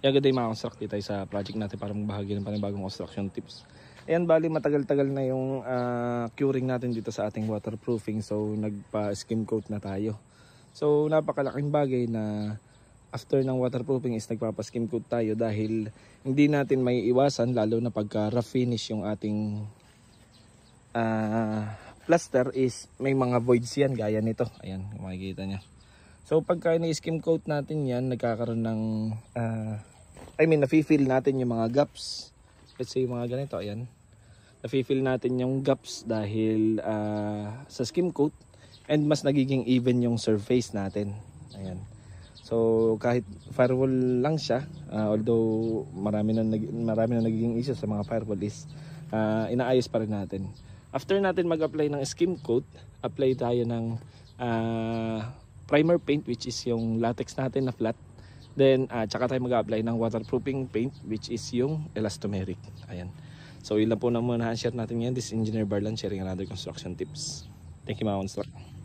Kaya good day mga construct, tayo sa project natin para magbahagi ng panibagong construction tips. Ayan, bali matagal-tagal na yung curing natin dito sa ating waterproofing. So nagpa-skim coat na tayo. So napakalaking bagay na after ng waterproofing is nagpapa-skim coat tayo dahil hindi natin may iwasan, lalo na pagka rough finish yung ating plaster is may mga voids yan gaya nito. Ayan, makikita nyo. So pagka ni-skim coat natin yan, nagkakaroon ng nafi-fill natin yung mga gaps. Let's say yung mga ganito, ayan. Nafi-fill natin yung gaps dahil sa skim coat, and mas nagiging even yung surface natin. Ayan. So kahit firewall lang siya, although marami na nagiging issue sa mga firewall is inaayos pa rin natin. After natin mag-apply ng skim coat, apply tayo ng primer paint, which is yung latex natin na flat. Then tsaka tayo mag-apply ng waterproofing paint, which is yung elastomeric. Ayan. So ilan po na muna share natin yan. This is Engineer Barlan sharing another construction tips. Thank you mga construct.